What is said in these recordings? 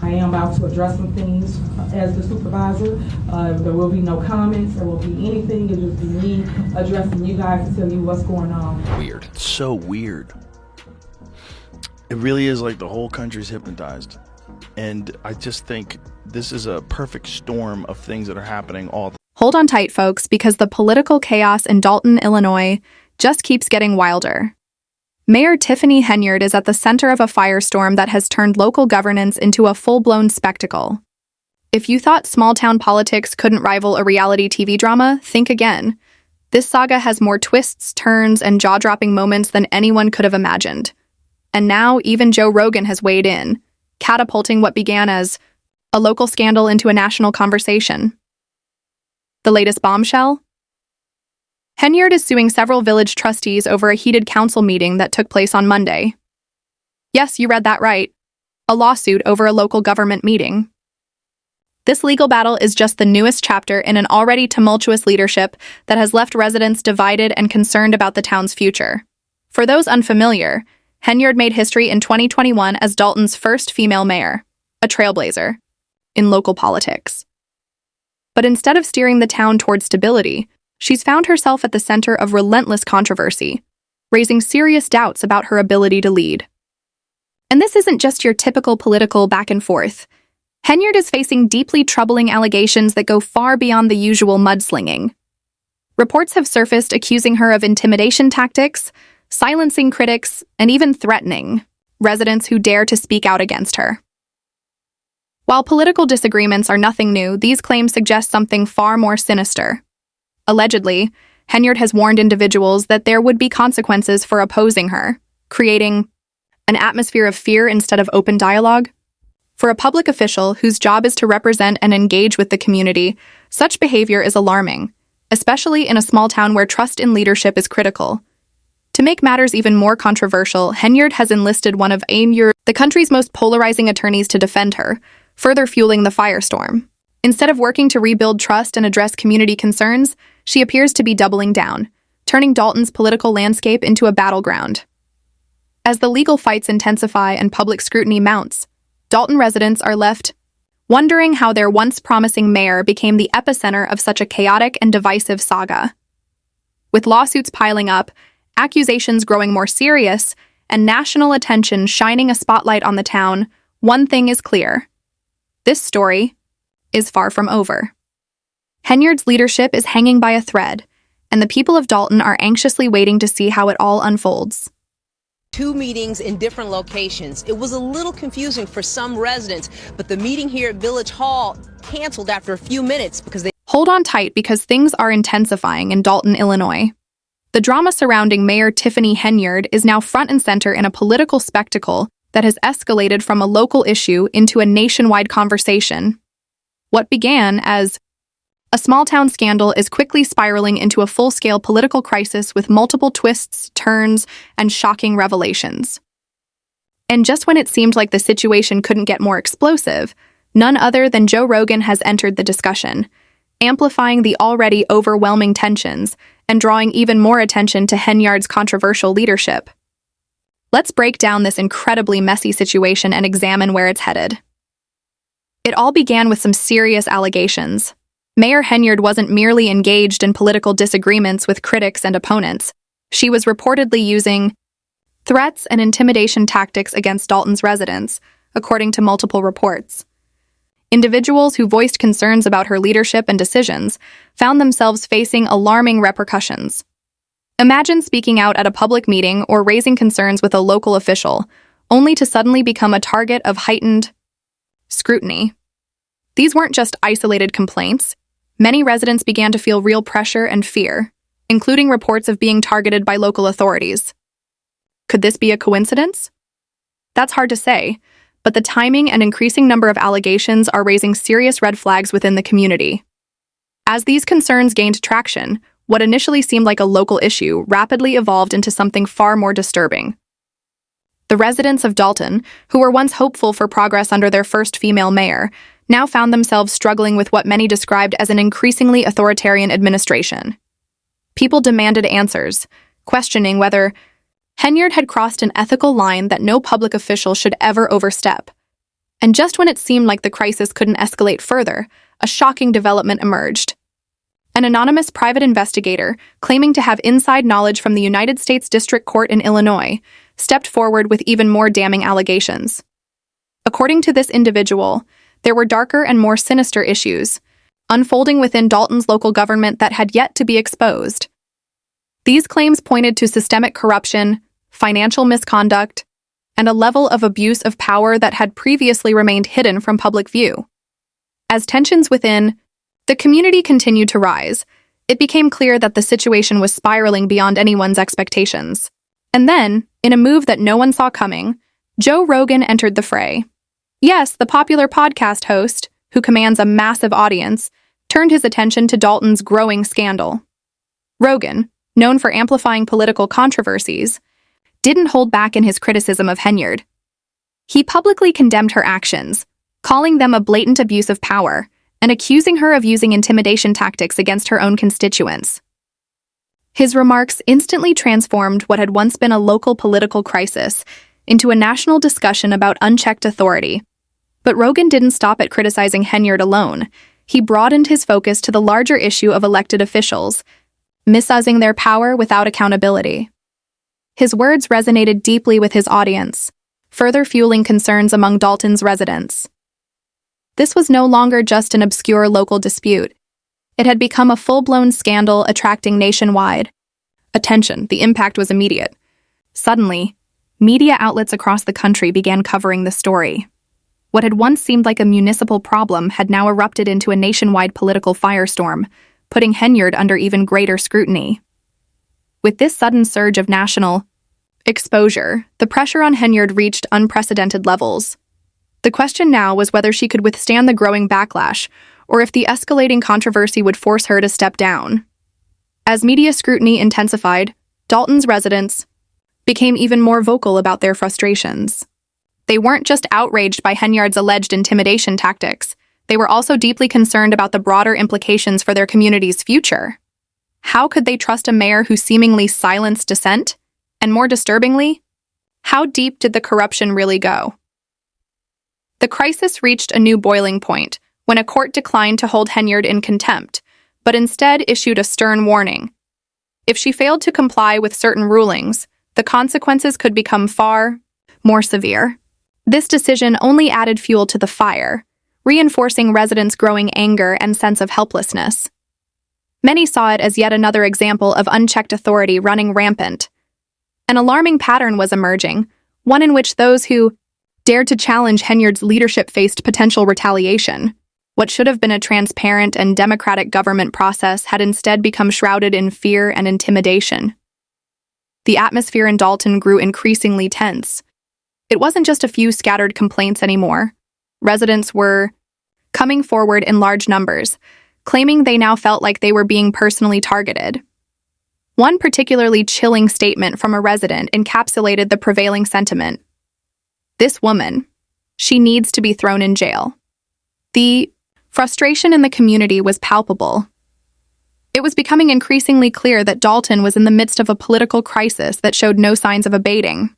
I am about to address some things as the supervisor. There will be no comments, there will be anything. It'll just be me addressing you guys to tell you what's going on. Weird. It's so weird. It really is like the whole country's hypnotized. And I just think this is a perfect storm of things that are happening all the time. Hold on tight, folks, because the political chaos in Dalton, Illinois just keeps getting wilder. Mayor Tiffany Henyard is at the center of a firestorm that has turned local governance into a full-blown spectacle. If you thought small-town politics couldn't rival a reality TV drama, think again. This saga has more twists, turns, and jaw-dropping moments than anyone could have imagined. And now even Joe Rogan has weighed in, catapulting what began as a local scandal into a national conversation. The latest bombshell? Henyard is suing several village trustees over a heated council meeting that took place on Monday. Yes, you read that right. A lawsuit over a local government meeting. This legal battle is just the newest chapter in an already tumultuous leadership that has left residents divided and concerned about the town's future. For those unfamiliar, Henyard made history in 2021 as Dalton's first female mayor, a trailblazer, in local politics. But instead of steering the town toward stability, she's found herself at the center of relentless controversy, raising serious doubts about her ability to lead. And this isn't just your typical political back and forth. Henyard is facing deeply troubling allegations that go far beyond the usual mudslinging. Reports have surfaced accusing her of intimidation tactics, silencing critics, and even threatening residents who dare to speak out against her. While political disagreements are nothing new, these claims suggest something far more sinister. Allegedly, Henyard has warned individuals that there would be consequences for opposing her, creating an atmosphere of fear instead of open dialogue. For a public official whose job is to represent and engage with the community, such behavior is alarming, especially in a small town where trust in leadership is critical. To make matters even more controversial, Henyard has enlisted one of the country's most polarizing attorneys to defend her, further fueling the firestorm. Instead of working to rebuild trust and address community concerns, she appears to be doubling down, turning Dalton's political landscape into a battleground. As the legal fights intensify and public scrutiny mounts, Dalton residents are left wondering how their once promising mayor became the epicenter of such a chaotic and divisive saga. With lawsuits piling up, accusations growing more serious, and national attention shining a spotlight on the town, one thing is clear. This story is far from over. Henyard's leadership is hanging by a thread, and the people of Dalton are anxiously waiting to see how it all unfolds. 2 meetings in different locations. It was a little confusing for some residents, but the meeting here at Village Hall canceled after a few minutes because they... Hold on tight because things are intensifying in Dalton, Illinois. The drama surrounding Mayor Tiffany Henyard is now front and center in a political spectacle that has escalated from a local issue into a nationwide conversation. What began as a small-town scandal is quickly spiraling into a full-scale political crisis with multiple twists, turns, and shocking revelations. And just when it seemed like the situation couldn't get more explosive, none other than Joe Rogan has entered the discussion, amplifying the already overwhelming tensions and drawing even more attention to Henyard's controversial leadership. Let's break down this incredibly messy situation and examine where it's headed. It all began with some serious allegations. Mayor Henyard wasn't merely engaged in political disagreements with critics and opponents. She was reportedly using threats and intimidation tactics against Dalton's residents, according to multiple reports. Individuals who voiced concerns about her leadership and decisions found themselves facing alarming repercussions. Imagine speaking out at a public meeting or raising concerns with a local official, only to suddenly become a target of heightened scrutiny. These weren't just isolated complaints. Many residents began to feel real pressure and fear, including reports of being targeted by local authorities. Could this be a coincidence? That's hard to say, but the timing and increasing number of allegations are raising serious red flags within the community. As these concerns gained traction, what initially seemed like a local issue rapidly evolved into something far more disturbing. The residents of Dalton, who were once hopeful for progress under their first female mayor, now found themselves struggling with what many described as an increasingly authoritarian administration. People demanded answers, questioning whether Henyard had crossed an ethical line that no public official should ever overstep. And just when it seemed like the crisis couldn't escalate further, a shocking development emerged. An anonymous private investigator, claiming to have inside knowledge from the United States District Court in Illinois, stepped forward with even more damning allegations. According to this individual, there were darker and more sinister issues unfolding within Dalton's local government that had yet to be exposed. These claims pointed to systemic corruption, financial misconduct, and a level of abuse of power that had previously remained hidden from public view. As tensions within the community continued to rise, it became clear that the situation was spiraling beyond anyone's expectations. And then, in a move that no one saw coming, Joe Rogan entered the fray. Yes, the popular podcast host, who commands a massive audience, turned his attention to Dalton's growing scandal. Rogan, known for amplifying political controversies, didn't hold back in his criticism of Henyard. He publicly condemned her actions, calling them a blatant abuse of power, and accusing her of using intimidation tactics against her own constituents. His remarks instantly transformed what had once been a local political crisis into a national discussion about unchecked authority. But Rogan didn't stop at criticizing Henyard alone. He broadened his focus to the larger issue of elected officials, misusing their power without accountability. His words resonated deeply with his audience, further fueling concerns among Dalton's residents. This was no longer just an obscure local dispute. It had become a full-blown scandal attracting nationwide attention. The impact was immediate. Suddenly, media outlets across the country began covering the story. What had once seemed like a municipal problem had now erupted into a nationwide political firestorm, putting Henyard under even greater scrutiny. With this sudden surge of national exposure, the pressure on Henyard reached unprecedented levels. The question now was whether she could withstand the growing backlash, or if the escalating controversy would force her to step down. As media scrutiny intensified, Dalton's residents became even more vocal about their frustrations. They weren't just outraged by Henyard's alleged intimidation tactics, they were also deeply concerned about the broader implications for their community's future. How could they trust a mayor who seemingly silenced dissent? And more disturbingly, how deep did the corruption really go? The crisis reached a new boiling point when a court declined to hold Henyard in contempt, but instead issued a stern warning. If she failed to comply with certain rulings, the consequences could become far more severe. This decision only added fuel to the fire, reinforcing residents' growing anger and sense of helplessness. Many saw it as yet another example of unchecked authority running rampant. An alarming pattern was emerging, one in which those who dared to challenge Henyard's leadership faced potential retaliation. What should have been a transparent and democratic government process had instead become shrouded in fear and intimidation. The atmosphere in Dalton grew increasingly tense. It wasn't just a few scattered complaints anymore. Residents were coming forward in large numbers, claiming they now felt like they were being personally targeted. One particularly chilling statement from a resident encapsulated the prevailing sentiment. This woman, she needs to be thrown in jail. The frustration in the community was palpable. It was becoming increasingly clear that Dalton was in the midst of a political crisis that showed no signs of abating.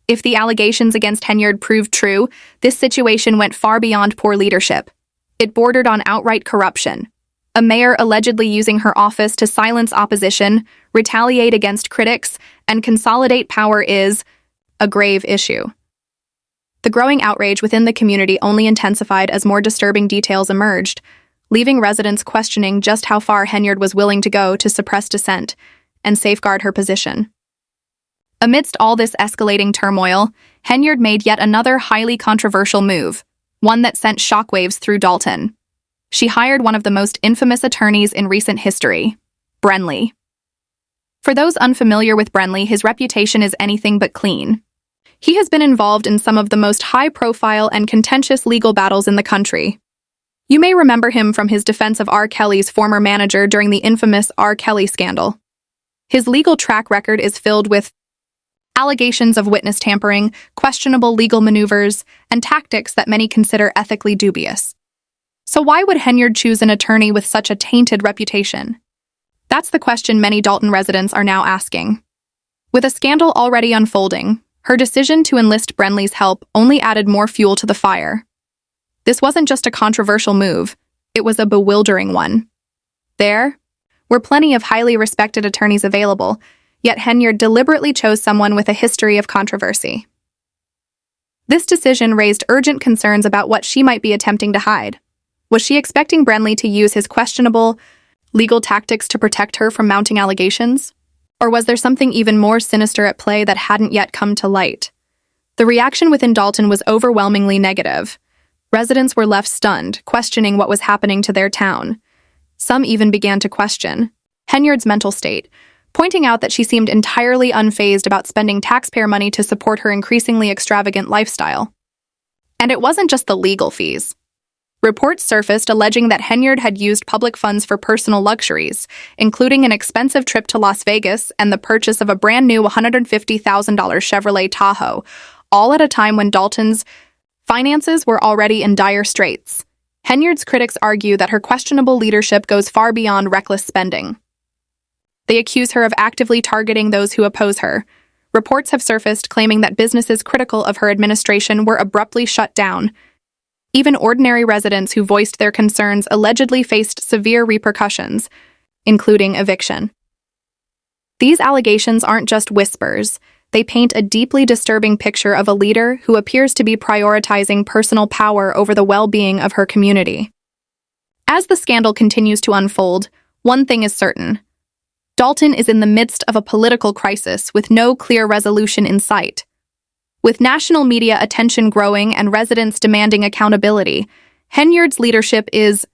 If the allegations against Henyard proved true, this situation went far beyond poor leadership. It bordered on outright corruption. A mayor allegedly using her office to silence opposition, retaliate against critics, and consolidate power is a grave issue. The growing outrage within the community only intensified as more disturbing details emerged, leaving residents questioning just how far Henyard was willing to go to suppress dissent and safeguard her position. Amidst all this escalating turmoil, Henyard made yet another highly controversial move, one that sent shockwaves through Dalton. She hired one of the most infamous attorneys in recent history, Brenly. For those unfamiliar with Brenly, his reputation is anything but clean. He has been involved in some of the most high-profile and contentious legal battles in the country. You may remember him from his defense of R. Kelly's former manager during the infamous R. Kelly scandal. His legal track record is filled with allegations of witness tampering, questionable legal maneuvers, and tactics that many consider ethically dubious. So why would Henyard choose an attorney with such a tainted reputation? That's the question many Dalton residents are now asking. With a scandal already unfolding, her decision to enlist Brenly's help only added more fuel to the fire. This wasn't just a controversial move, it was a bewildering one. There were plenty of highly respected attorneys available, yet Henyard deliberately chose someone with a history of controversy. This decision raised urgent concerns about what she might be attempting to hide. Was she expecting Brenly to use his questionable legal tactics to protect her from mounting allegations? Or was there something even more sinister at play that hadn't yet come to light? The reaction within Dalton was overwhelmingly negative. Residents were left stunned, questioning what was happening to their town. Some even began to question Henyard's mental state, pointing out that she seemed entirely unfazed about spending taxpayer money to support her increasingly extravagant lifestyle. And it wasn't just the legal fees. Reports surfaced alleging that Henyard had used public funds for personal luxuries, including an expensive trip to Las Vegas and the purchase of a brand new $150,000 Chevrolet Tahoe, all at a time when Dalton's finances were already in dire straits. Henyard's critics argue that her questionable leadership goes far beyond reckless spending. They accuse her of actively targeting those who oppose her. Reports have surfaced claiming that businesses critical of her administration were abruptly shut down. Even ordinary residents who voiced their concerns allegedly faced severe repercussions, including eviction. These allegations aren't just whispers. They paint a deeply disturbing picture of a leader who appears to be prioritizing personal power over the well-being of her community. As the scandal continues to unfold, one thing is certain. Dalton is in the midst of a political crisis with no clear resolution in sight. With national media attention growing and residents demanding accountability, Henyard's leadership is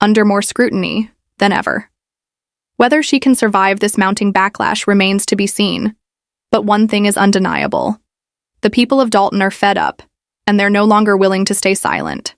under more scrutiny than ever. Whether she can survive this mounting backlash remains to be seen. But one thing is undeniable. The people of Dalton are fed up, and they're no longer willing to stay silent.